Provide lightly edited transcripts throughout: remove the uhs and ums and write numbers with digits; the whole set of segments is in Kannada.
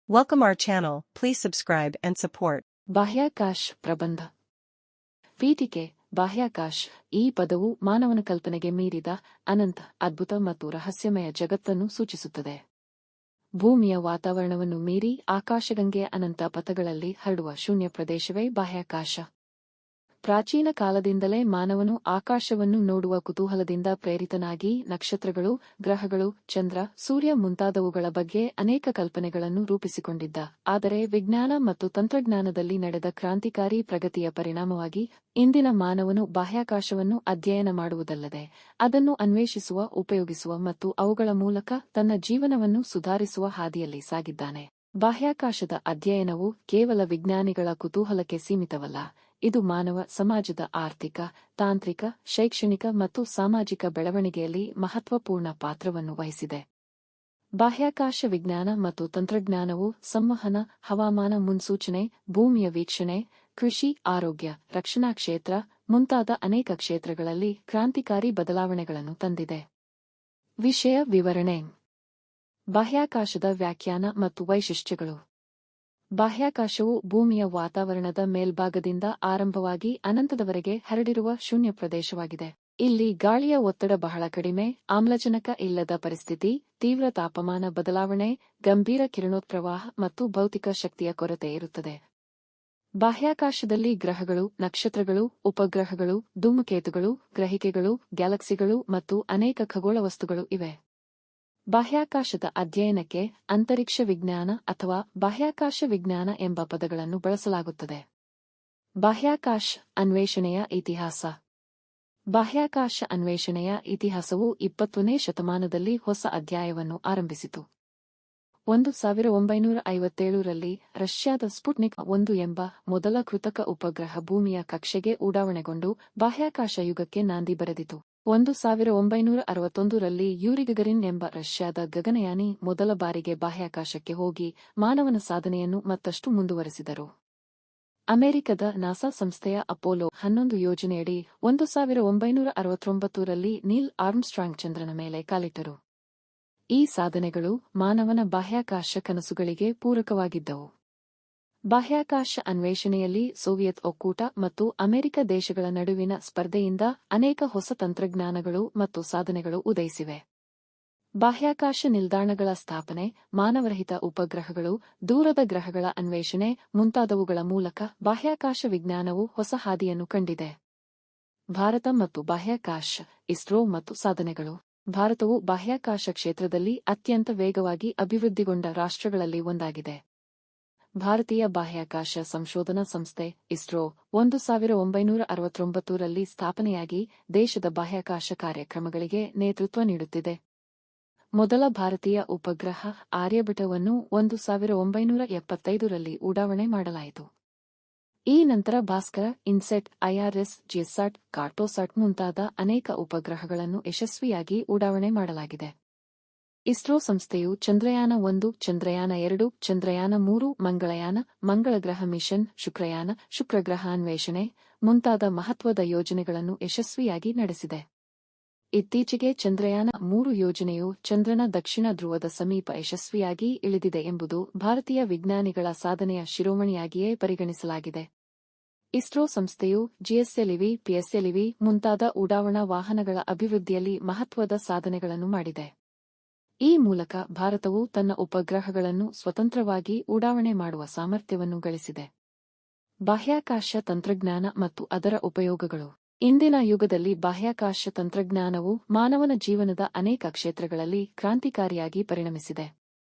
Welcome our channel, please subscribe and support. ಬಾಹ್ಯಾಕಾಶ ಪ್ರಬಂಧ. ಪೀಠಿಕೆ. ಬಾಹ್ಯಾಕಾಶ ಈ ಪದವು ಮಾನವನ ಕಲ್ಪನೆಗೆ ಮೀರಿದ ಅನಂತ, ಅದ್ಭುತ ಮತ್ತು ರಹಸ್ಯಮಯ ಜಗತ್ತನ್ನು ಸೂಚಿಸುತ್ತದೆ. ಭೂಮಿಯ ವಾತಾವರಣವನ್ನು ಮೀರಿ ಆಕಾಶಗಂಗೆಯ ಅನಂತ ಪಥಗಳಲ್ಲಿ ಹರಡುವ ಶೂನ್ಯ ಪ್ರದೇಶವೇ ಬಾಹ್ಯಾಕಾಶ. ಪ್ರಾಚೀನ ಕಾಲದಿಂದಲೇ ಮಾನವನು ಆಕಾಶವನ್ನು ನೋಡುವ ಕುತೂಹಲದಿಂದ ಪ್ರೇರಿತನಾಗಿ ನಕ್ಷತ್ರಗಳು, ಗ್ರಹಗಳು, ಚಂದ್ರ, ಸೂರ್ಯ ಮುಂತಾದವುಗಳ ಬಗ್ಗೆ ಅನೇಕ ಕಲ್ಪನೆಗಳನ್ನು ರೂಪಿಸಿಕೊಂಡಿದ್ದ. ಆದರೆ ವಿಜ್ಞಾನ ಮತ್ತು ತಂತ್ರಜ್ಞಾನದಲ್ಲಿ ನಡೆದ ಕ್ರಾಂತಿಕಾರಿ ಪ್ರಗತಿಯ ಪರಿಣಾಮವಾಗಿ ಇಂದಿನ ಮಾನವನು ಬಾಹ್ಯಾಕಾಶವನ್ನು ಅಧ್ಯಯನ ಮಾಡುವುದಲ್ಲದೆ ಅದನ್ನು ಅನ್ವೇಷಿಸುವ, ಉಪಯೋಗಿಸುವ ಮತ್ತು ಅವುಗಳ ಮೂಲಕ ತನ್ನ ಜೀವನವನ್ನು ಸುಧಾರಿಸುವ ಹಾದಿಯಲ್ಲಿ ಸಾಗಿದ್ದಾನೆ. ಬಾಹ್ಯಾಕಾಶದ ಅಧ್ಯಯನವು ಕೇವಲ ವಿಜ್ಞಾನಿಗಳ ಕುತೂಹಲಕ್ಕೆ ಸೀಮಿತವಲ್ಲ, ಇದು ಮಾನವ ಸಮಾಜದ ಆರ್ಥಿಕ, ತಾಂತ್ರಿಕ, ಶೈಕ್ಷಣಿಕ ಮತ್ತು ಸಾಮಾಜಿಕ ಬೆಳವಣಿಗೆಯಲ್ಲಿ ಮಹತ್ವಪೂರ್ಣ ಪಾತ್ರವನ್ನು ವಹಿಸಿದೆ. ಬಾಹ್ಯಾಕಾಶ ವಿಜ್ಞಾನ ಮತ್ತು ತಂತ್ರಜ್ಞಾನವು ಸಂವಹನ, ಹವಾಮಾನ ಮುನ್ಸೂಚನೆ, ಭೂಮಿಯ ವೀಕ್ಷಣೆ, ಕೃಷಿ, ಆರೋಗ್ಯ, ರಕ್ಷಣಾ ಕ್ಷೇತ್ರ ಮುಂತಾದ ಅನೇಕ ಕ್ಷೇತ್ರಗಳಲ್ಲಿ ಕ್ರಾಂತಿಕಾರಿ ಬದಲಾವಣೆಗಳನ್ನು ತಂದಿದೆ. ವಿಷಯ ವಿವರಣೆ. ಬಾಹ್ಯಾಕಾಶದ ವ್ಯಾಖ್ಯಾನ ಮತ್ತು ವೈಶಿಷ್ಟ್ಯಗಳು. ಬಾಹ್ಯಾಕಾಶವು ಭೂಮಿಯ ವಾತಾವರಣದ ಮೇಲ್ಭಾಗದಿಂದ ಆರಂಭವಾಗಿ ಅನಂತದವರೆಗೆ ಹರಡಿರುವ ಶೂನ್ಯ ಪ್ರದೇಶವಾಗಿದೆ. ಇಲ್ಲಿ ಗಾಳಿಯ ಒತ್ತಡ ಬಹಳ ಕಡಿಮೆ, ಆಮ್ಲಜನಕ ಇಲ್ಲದ ಪರಿಸ್ಥಿತಿ, ತೀವ್ರ ತಾಪಮಾನ ಬದಲಾವಣೆ, ಗಂಭೀರ ಕಿರಣೋತ್ಪ್ರವಾಹ ಮತ್ತು ಭೌತಿಕ ಶಕ್ತಿಯ ಕೊರತೆ ಇರುತ್ತದೆ. ಬಾಹ್ಯಾಕಾಶದಲ್ಲಿ ಗ್ರಹಗಳು, ನಕ್ಷತ್ರಗಳು, ಉಪಗ್ರಹಗಳು, ಧೂಮಕೇತುಗಳು, ಗ್ರಹಿಕೆಗಳು, ಗ್ಯಾಲಕ್ಸಿಗಳು ಮತ್ತು ಅನೇಕ ಖಗೋಳ ವಸ್ತುಗಳು ಇವೆ. ಬಾಹ್ಯಾಕಾಶದ ಅಧ್ಯಯನಕ್ಕೆ ಅಂತರಿಕ್ಷ ವಿಜ್ಞಾನ ಅಥವಾ ಬಾಹ್ಯಾಕಾಶ ವಿಜ್ಞಾನ ಎಂಬ ಪದಗಳನ್ನು ಬಳಸಲಾಗುತ್ತದೆ. ಬಾಹ್ಯಾಕಾಶ ಅನ್ವೇಷಣೆಯ ಇತಿಹಾಸ. ಬಾಹ್ಯಾಕಾಶ ಅನ್ವೇಷಣೆಯ ಇತಿಹಾಸವು 20ನೇ ಶತಮಾನದಲ್ಲಿ ಹೊಸ ಅಧ್ಯಾಯವನ್ನು ಆರಂಭಿಸಿತು. 1957ರಲ್ಲಿ ರಷ್ಯಾದ ಸ್ಪುಟ್ನಿಕ್ 1 ಎಂಬ ಮೊದಲ ಕೃತಕ ಉಪಗ್ರಹ ಭೂಮಿಯ ಕಕ್ಷೆಗೆ ಉಡಾವಣೆಗೊಂಡು ಬಾಹ್ಯಾಕಾಶ ಯುಗಕ್ಕೆ ನಾಂದಿ ಬರೆದಿತು. 1961ರಲ್ಲಿ ಯೂರಿ ಗಗರಿನ್ ಎಂಬ ರಷ್ಯಾದ ಗಗನಯಾನಿ ಮೊದಲ ಬಾರಿಗೆ ಬಾಹ್ಯಾಕಾಶಕ್ಕೆ ಹೋಗಿ ಮಾನವನ ಸಾಧನೆಯನ್ನು ಮತ್ತಷ್ಟು ಮುಂದುವರೆಸಿದರು. ಅಮೆರಿಕದ ನಾಸಾ ಸಂಸ್ಥೆಯ ಅಪೋಲೋ 11 ಯೋಜನೆಯಡಿ 1969ರಲ್ಲಿ ನೀಲ್ ಆರ್ಮ್ಸ್ಟ್ರಾಂಗ್ ಚಂದ್ರನ ಮೇಲೆ ಕಾಲಿಟ್ಟರು. ಈ ಸಾಧನೆಗಳು ಮಾನವನ ಬಾಹ್ಯಾಕಾಶ ಕನಸುಗಳಿಗೆ ಪೂರಕವಾಗಿದ್ದವು. ಬಾಹ್ಯಾಕಾಶ ಅನ್ವೇಷಣೆಯಲ್ಲಿ ಸೋವಿಯತ್ ಒಕ್ಕೂಟ ಮತ್ತು ಅಮೆರಿಕ ದೇಶಗಳ ನಡುವಿನ ಸ್ಪರ್ಧೆಯಿಂದ ಅನೇಕ ಹೊಸ ತಂತ್ರಜ್ಞಾನಗಳು ಮತ್ತು ಸಾಧನೆಗಳು ಉದಯಿಸಿವೆ. ಬಾಹ್ಯಾಕಾಶ ನಿಲ್ದಾಣಗಳ ಸ್ಥಾಪನೆ, ಮಾನವರಹಿತ ಉಪಗ್ರಹಗಳು, ದೂರದ ಗ್ರಹಗಳ ಅನ್ವೇಷಣೆ ಮುಂತಾದವುಗಳ ಮೂಲಕ ಬಾಹ್ಯಾಕಾಶ ವಿಜ್ಞಾನವು ಹೊಸ ಹಾದಿಯನ್ನು ಕಂಡಿದೆ. ಭಾರತ ಮತ್ತು ಬಾಹ್ಯಾಕಾಶ, ಇಸ್ರೋ ಮತ್ತು ಸಾಧನೆಗಳು. ಭಾರತವು ಬಾಹ್ಯಾಕಾಶ ಕ್ಷೇತ್ರದಲ್ಲಿ ಅತ್ಯಂತ ವೇಗವಾಗಿ ಅಭಿವೃದ್ಧಿಗೊಂಡ ರಾಷ್ಟ್ರಗಳಲ್ಲಿ ಒಂದಾಗಿದೆ. ಭಾರತೀಯ ಬಾಹ್ಯಾಕಾಶ ಸಂಶೋಧನಾ ಸಂಸ್ಥೆ ಇಸ್ರೋ 1969ರಲ್ಲಿ ಸ್ಥಾಪನೆಯಾಗಿ ದೇಶದ ಬಾಹ್ಯಾಕಾಶ ಕಾರ್ಯಕ್ರಮಗಳಿಗೆ ನೇತೃತ್ವ ನೀಡುತ್ತಿದೆ. ಮೊದಲ ಭಾರತೀಯ ಉಪಗ್ರಹ ಆರ್ಯಭಟವನ್ನು 1975ರಲ್ಲಿ ಉಡಾವಣೆ ಮಾಡಲಾಯಿತು. ಈ ನಂತರ ಭಾಸ್ಕರ, ಇನ್ಸೆಟ್, IRS, ಜಿಎಸ್ಸಾಟ್, ಕಾರ್ಟೋಸಾಟ್ ಮುಂತಾದ ಅನೇಕ ಉಪಗ್ರಹಗಳನ್ನು ಯಶಸ್ವಿಯಾಗಿ ಉಡಾವಣೆ ಮಾಡಲಾಗಿದೆ. ಇಸ್ರೋ ಸಂಸ್ಥೆಯು ಚಂದ್ರಯಾನ 1, ಚಂದ್ರಯಾನ 2, ಚಂದ್ರಯಾನ 3, ಮಂಗಳಯಾನ, ಮಂಗಳಗ್ರಹ ಮಿಷನ್, ಶುಕ್ರಯಾನ, ಶುಕ್ರಗ್ರಹ ಅನ್ವೇಷಣೆ ಮುಂತಾದ ಮಹತ್ವದ ಯೋಜನೆಗಳನ್ನು ಯಶಸ್ವಿಯಾಗಿ ನಡೆಸಿದೆ. ಇತ್ತೀಚೆಗೆ ಚಂದ್ರಯಾನ 3 ಯೋಜನೆಯು ಚಂದ್ರನ ದಕ್ಷಿಣ ಧ್ರುವದ ಸಮೀಪ ಯಶಸ್ವಿಯಾಗಿ ಇಳಿದಿದೆ ಎಂಬುದು ಭಾರತೀಯ ವಿಜ್ಞಾನಿಗಳ ಸಾಧನೆಯ ಶಿರೋಮಣಿಯಾಗಿಯೇ ಪರಿಗಣಿಸಲಾಗಿದೆ. ಇಸ್ರೋ ಸಂಸ್ಥೆಯು GSLV, PSLV ಮುಂತಾದ ಉಡಾವಣಾ ವಾಹನಗಳ ಅಭಿವೃದ್ಧಿಯಲ್ಲಿ ಮಹತ್ವದ ಸಾಧನೆಗಳನ್ನು ಮಾಡಿದೆ. ಈ ಮೂಲಕ ಭಾರತವು ತನ್ನ ಉಪಗ್ರಹಗಳನ್ನು ಸ್ವತಂತ್ರವಾಗಿ ಉಡಾವಣೆ ಮಾಡುವ ಸಾಮರ್ಥ್ಯವನ್ನು ಗಳಿಸಿದೆ. ಬಾಹ್ಯಾಕಾಶ ತಂತ್ರಜ್ಞಾನ ಮತ್ತು ಅದರ ಉಪಯೋಗಗಳು. ಇಂದಿನ ಯುಗದಲ್ಲಿ ಬಾಹ್ಯಾಕಾಶ ತಂತ್ರಜ್ಞಾನವು ಮಾನವನ ಜೀವನದ ಅನೇಕ ಕ್ಷೇತ್ರಗಳಲ್ಲಿ ಕ್ರಾಂತಿಕಾರಿಯಾಗಿ ಪರಿಣಮಿಸಿದೆ.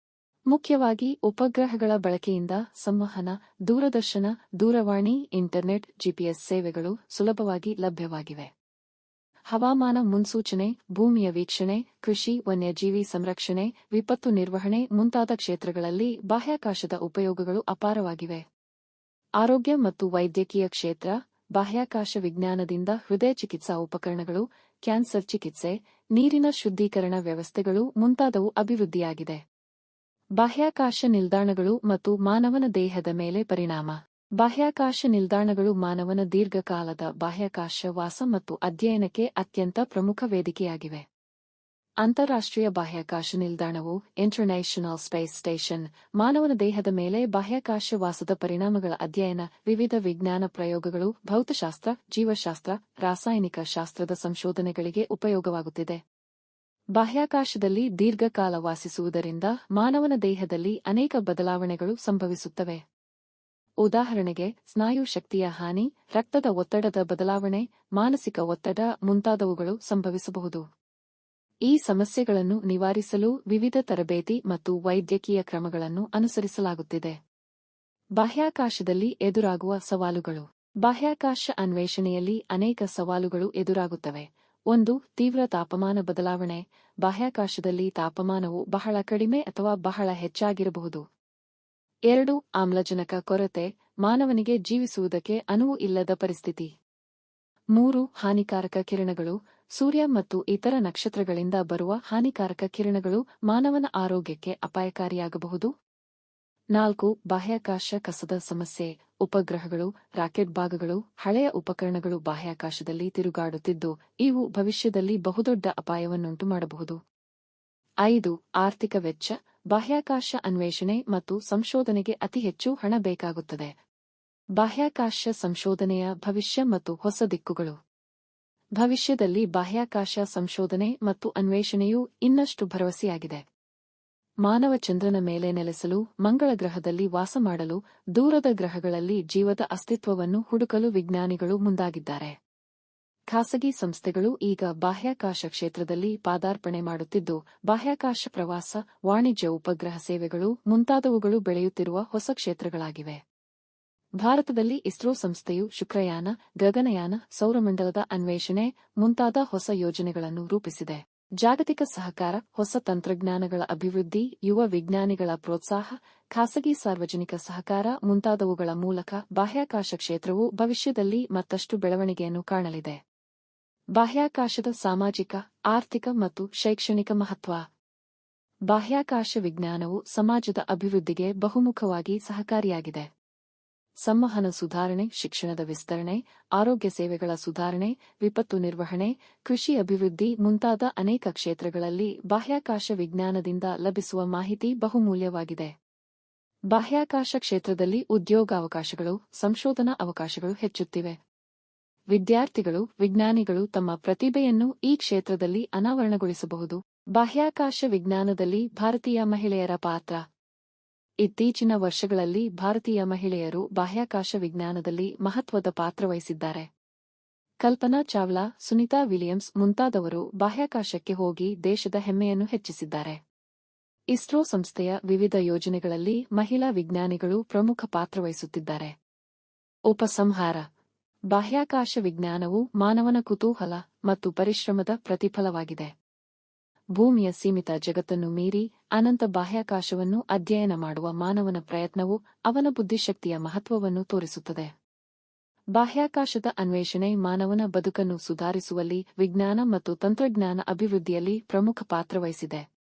ಮುಖ್ಯವಾಗಿ ಉಪಗ್ರಹಗಳ ಬಳಕೆಯಿಂದ ಸಂವಹನ, ದೂರದರ್ಶನ, ದೂರವಾಣಿ, ಇಂಟರ್ನೆಟ್, GPS ಸೇವೆಗಳು ಸುಲಭವಾಗಿ ಲಭ್ಯವಾಗಿವೆ. ಹವಾಮಾನ ಮುನ್ಸೂಚನೆ, ಭೂಮಿಯ ವೀಕ್ಷಣೆ, ಕೃಷಿ, ವನ್ಯಜೀವಿ ಸಂರಕ್ಷಣೆ, ವಿಪತ್ತು ನಿರ್ವಹಣೆ ಮುಂತಾದ ಕ್ಷೇತ್ರಗಳಲ್ಲಿ ಬಾಹ್ಯಾಕಾಶದ ಉಪಯೋಗಗಳು ಅಪಾರವಾಗಿವೆ. ಆರೋಗ್ಯ ಮತ್ತು ವೈದ್ಯಕೀಯ ಕ್ಷೇತ್ರ. ಬಾಹ್ಯಾಕಾಶ ವಿಜ್ಞಾನದಿಂದ ಹೃದಯ ಚಿಕಿತ್ಸಾ ಉಪಕರಣಗಳು, ಕ್ಯಾನ್ಸರ್ ಚಿಕಿತ್ಸೆ, ನೀರಿನ ಶುದ್ಧೀಕರಣ ವ್ಯವಸ್ಥೆಗಳು ಮುಂತಾದವು ಅಭಿವೃದ್ಧಿಯಾಗಿದೆ. ಬಾಹ್ಯಾಕಾಶ ನಿಲ್ದಾಣಗಳು ಮತ್ತು ಮಾನವನ ದೇಹದ ಮೇಲೆ ಪರಿಣಾಮ. ಬಾಹ್ಯಾಕಾಶ ನಿಲ್ದಾಣಗಳು ಮಾನವನ ದೀರ್ಘಕಾಲದ ಬಾಹ್ಯಾಕಾಶ ವಾಸ ಮತ್ತು ಅಧ್ಯಯನಕ್ಕೆ ಅತ್ಯಂತ ಪ್ರಮುಖ ವೇದಿಕೆಯಾಗಿವೆ. ಅಂತಾರಾಷ್ಟ್ರೀಯ ಬಾಹ್ಯಾಕಾಶ ನಿಲ್ದಾಣವು ಇಂಟರ್ನ್ಯಾಷನಲ್ ಸ್ಪೇಸ್ ಸ್ಟೇಷನ್ ಮಾನವನ ದೇಹದ ಮೇಲೆ ಬಾಹ್ಯಾಕಾಶ ವಾಸದ ಪರಿಣಾಮಗಳ ಅಧ್ಯಯನ, ವಿವಿಧ ವಿಜ್ಞಾನ ಪ್ರಯೋಗಗಳು, ಭೌತಶಾಸ್ತ್ರ, ಜೀವಶಾಸ್ತ್ರ, ರಾಸಾಯನಿಕ ಶಾಸ್ತ್ರದ ಸಂಶೋಧನೆಗಳಿಗೆ ಉಪಯೋಗವಾಗುತ್ತಿದೆ. ಬಾಹ್ಯಾಕಾಶದಲ್ಲಿ ದೀರ್ಘಕಾಲ ವಾಸಿಸುವುದರಿಂದ ಮಾನವನ ದೇಹದಲ್ಲಿ ಅನೇಕ ಬದಲಾವಣೆಗಳು ಸಂಭವಿಸುತ್ತವೆ. ಉದಾಹರಣೆಗೆ, ಸ್ನಾಯು ಶಕ್ತಿಯ ಹಾನಿ, ರಕ್ತದ ಒತ್ತಡದ ಬದಲಾವಣೆ, ಮಾನಸಿಕ ಒತ್ತಡ ಮುಂತಾದವುಗಳು ಸಂಭವಿಸಬಹುದು. ಈ ಸಮಸ್ಯೆಗಳನ್ನು ನಿವಾರಿಸಲು ವಿವಿಧ ತರಬೇತಿ ಮತ್ತು ವೈದ್ಯಕೀಯ ಕ್ರಮಗಳನ್ನು ಅನುಸರಿಸಲಾಗುತ್ತಿದೆ. ಬಾಹ್ಯಾಕಾಶದಲ್ಲಿ ಎದುರಾಗುವ ಸವಾಲುಗಳು. ಬಾಹ್ಯಾಕಾಶ ಅನ್ವೇಷಣೆಯಲ್ಲಿ ಅನೇಕ ಸವಾಲುಗಳು ಎದುರಾಗುತ್ತವೆ. 1. ತೀವ್ರ ತಾಪಮಾನ ಬದಲಾವಣೆ. ಬಾಹ್ಯಾಕಾಶದಲ್ಲಿ ತಾಪಮಾನವು ಬಹಳ ಕಡಿಮೆ ಅಥವಾ ಬಹಳ ಹೆಚ್ಚಾಗಿರಬಹುದು. 2. ಆಮ್ಲಜನಕ ಕೊರತೆ, ಮಾನವನಿಗೆ ಜೀವಿಸುವುದಕ್ಕೆ ಅನುವು ಇಲ್ಲದ ಪರಿಸ್ಥಿತಿ. 3. ಹಾನಿಕಾರಕ ಕಿರಣಗಳು, ಸೂರ್ಯ ಮತ್ತು ಇತರ ನಕ್ಷತ್ರಗಳಿಂದ ಬರುವ ಹಾನಿಕಾರಕ ಕಿರಣಗಳು ಮಾನವನ ಆರೋಗ್ಯಕ್ಕೆ ಅಪಾಯಕಾರಿಯಾಗಬಹುದು. 4. ಬಾಹ್ಯಾಕಾಶ ಕಸದ ಸಮಸ್ಯೆ, ಉಪಗ್ರಹಗಳು, ರಾಕೆಟ್ ಭಾಗಗಳು, ಹಳೆಯ ಉಪಕರಣಗಳು ಬಾಹ್ಯಾಕಾಶದಲ್ಲಿ ತಿರುಗಾಡುತ್ತಿದ್ದು, ಇವು ಭವಿಷ್ಯದಲ್ಲಿ ಬಹುದೊಡ್ಡ ಅಪಾಯವನ್ನುಂಟು ಮಾಡಬಹುದು. 5. ಆರ್ಥಿಕ ವೆಚ್ಚ, ಬಾಹ್ಯಾಕಾಶ ಅನ್ವೇಷಣೆ ಮತ್ತು ಸಂಶೋಧನೆಗೆ ಅತಿ ಹೆಚ್ಚು ಹಣ ಬೇಕಾಗುತ್ತದೆ. ಬಾಹ್ಯಾಕಾಶ ಸಂಶೋಧನೆಯ ಭವಿಷ್ಯ ಮತ್ತು ಹೊಸ ದಿಕ್ಕುಗಳು. ಭವಿಷ್ಯದಲ್ಲಿ ಬಾಹ್ಯಾಕಾಶ ಸಂಶೋಧನೆ ಮತ್ತು ಅನ್ವೇಷಣೆಯು ಇನ್ನಷ್ಟು ಭರವಸೆಯಾಗಿದೆ. ಮಾನವ ಚಂದ್ರನ ಮೇಲೆ ನೆಲೆಸಲು, ಮಂಗಳ ಗ್ರಹದಲ್ಲಿ ವಾಸ ಮಾಡಲು, ದೂರದ ಗ್ರಹಗಳಲ್ಲಿ ಜೀವದ ಅಸ್ತಿತ್ವವನ್ನು ಹುಡುಕಲು ವಿಜ್ಞಾನಿಗಳು ಮುಂದಾಗಿದ್ದಾರೆ. ಖಾಸಗಿ ಸಂಸ್ಥೆಗಳು ಈಗ ಬಾಹ್ಯಾಕಾಶ ಕ್ಷೇತ್ರದಲ್ಲಿ ಪಾದಾರ್ಪಣೆ ಮಾಡುತ್ತಿದ್ದು, ಬಾಹ್ಯಾಕಾಶ ಪ್ರವಾಸ, ವಾಣಿಜ್ಯ ಉಪಗ್ರಹ ಸೇವೆಗಳು ಮುಂತಾದವುಗಳು ಬೆಳೆಯುತ್ತಿರುವ ಹೊಸ ಕ್ಷೇತ್ರಗಳಾಗಿವೆ. ಭಾರತದಲ್ಲಿ ಇಸ್ರೋ ಸಂಸ್ಥೆಯು ಶುಕ್ರಯಾನ, ಗಗನಯಾನ, ಸೌರಮಂಡಲದ ಅನ್ವೇಷಣೆ ಮುಂತಾದ ಹೊಸ ಯೋಜನೆಗಳನ್ನು ರೂಪಿಸಿದೆ. ಜಾಗತಿಕ ಸಹಕಾರ, ಹೊಸ ತಂತ್ರಜ್ಞಾನಗಳ ಅಭಿವೃದ್ಧಿ, ಯುವ ವಿಜ್ಞಾನಿಗಳ ಪ್ರೋತ್ಸಾಹ, ಖಾಸಗಿ ಸಾರ್ವಜನಿಕ ಸಹಕಾರ ಮುಂತಾದವುಗಳ ಮೂಲಕ ಬಾಹ್ಯಾಕಾಶ ಕ್ಷೇತ್ರವು ಭವಿಷ್ಯದಲ್ಲಿ ಮತ್ತಷ್ಟು ಬೆಳವಣಿಗೆಯನ್ನು ಕಾಣಲಿದೆ. ಬಾಹ್ಯಾಕಾಶದ ಸಾಮಾಜಿಕ, ಆರ್ಥಿಕ ಮತ್ತು ಶೈಕ್ಷಣಿಕ ಮಹತ್ವ. ಬಾಹ್ಯಾಕಾಶ ವಿಜ್ಞಾನವು ಸಮಾಜದ ಅಭಿವೃದ್ಧಿಗೆ ಬಹುಮುಖವಾಗಿ ಸಹಕಾರಿಯಾಗಿದೆ. ಸಂವಹನ ಸುಧಾರಣೆ, ಶಿಕ್ಷಣದ ವಿಸ್ತರಣೆ, ಆರೋಗ್ಯ ಸೇವೆಗಳ ಸುಧಾರಣೆ, ವಿಪತ್ತು ನಿರ್ವಹಣೆ, ಕೃಷಿ ಅಭಿವೃದ್ಧಿ ಮುಂತಾದ ಅನೇಕ ಕ್ಷೇತ್ರಗಳಲ್ಲಿ ಬಾಹ್ಯಾಕಾಶ ವಿಜ್ಞಾನದಿಂದ ಲಭಿಸುವ ಮಾಹಿತಿ ಬಹುಮೂಲ್ಯವಾಗಿದೆ. ಬಾಹ್ಯಾಕಾಶ ಕ್ಷೇತ್ರದಲ್ಲಿ ಉದ್ಯೋಗಾವಕಾಶಗಳು, ಸಂಶೋಧನಾ ಅವಕಾಶಗಳು ಹೆಚ್ಚುತ್ತಿವೆ. ವಿದ್ಯಾರ್ಥಿಗಳು, ವಿಜ್ಞಾನಿಗಳು ತಮ್ಮ ಪ್ರತಿಭೆಯನ್ನು ಈ ಕ್ಷೇತ್ರದಲ್ಲಿ ಅನಾವರಣಗೊಳಿಸಬಹುದು. ಬಾಹ್ಯಾಕಾಶ ವಿಜ್ಞಾನದಲ್ಲಿ ಭಾರತೀಯ ಮಹಿಳೆಯರ ಪಾತ್ರ. ಇತ್ತೀಚಿನ ವರ್ಷಗಳಲ್ಲಿ ಭಾರತೀಯ ಮಹಿಳೆಯರು ಬಾಹ್ಯಾಕಾಶ ವಿಜ್ಞಾನದಲ್ಲಿ ಮಹತ್ವದ ಪಾತ್ರ ವಹಿಸಿದ್ದಾರೆ. ಕಲ್ಪನಾ ಚಾವ್ಲಾ, ಸುನಿತಾ ವಿಲಿಯಮ್ಸ್ ಮುಂತಾದವರು ಬಾಹ್ಯಾಕಾಶಕ್ಕೆ ಹೋಗಿ ದೇಶದ ಹೆಮ್ಮೆಯನ್ನು ಹೆಚ್ಚಿಸಿದ್ದಾರೆ. ಇಸ್ರೋ ಸಂಸ್ಥೆಯ ವಿವಿಧ ಯೋಜನೆಗಳಲ್ಲಿ ಮಹಿಳಾ ವಿಜ್ಞಾನಿಗಳು ಪ್ರಮುಖ ಪಾತ್ರ ವಹಿಸುತ್ತಿದ್ದಾರೆ. ಉಪಸಂಹಾರ. ಬಾಹ್ಯಾಕಾಶ ವಿಜ್ಞಾನವು ಮಾನವನ ಕುತೂಹಲ ಮತ್ತು ಪರಿಶ್ರಮದ ಪ್ರತಿಫಲವಾಗಿದೆ. ಭೂಮಿಯ ಸೀಮಿತ ಜಗತ್ತನ್ನು ಮೀರಿ ಅನಂತ ಬಾಹ್ಯಾಕಾಶವನ್ನು ಅಧ್ಯಯನ ಮಾಡುವ ಮಾನವನ ಪ್ರಯತ್ನವು ಅವನ ಬುದ್ಧಿಶಕ್ತಿಯ ಮಹತ್ವವನ್ನು ತೋರಿಸುತ್ತದೆ. ಬಾಹ್ಯಾಕಾಶದ ಅನ್ವೇಷಣೆ ಮಾನವನ ಬದುಕನ್ನು ಸುಧಾರಿಸುವಲ್ಲಿ, ವಿಜ್ಞಾನ ಮತ್ತು ತಂತ್ರಜ್ಞಾನ ಅಭಿವೃದ್ಧಿಯಲ್ಲಿ ಪ್ರಮುಖ ಪಾತ್ರ ವಹಿಸಿದೆ.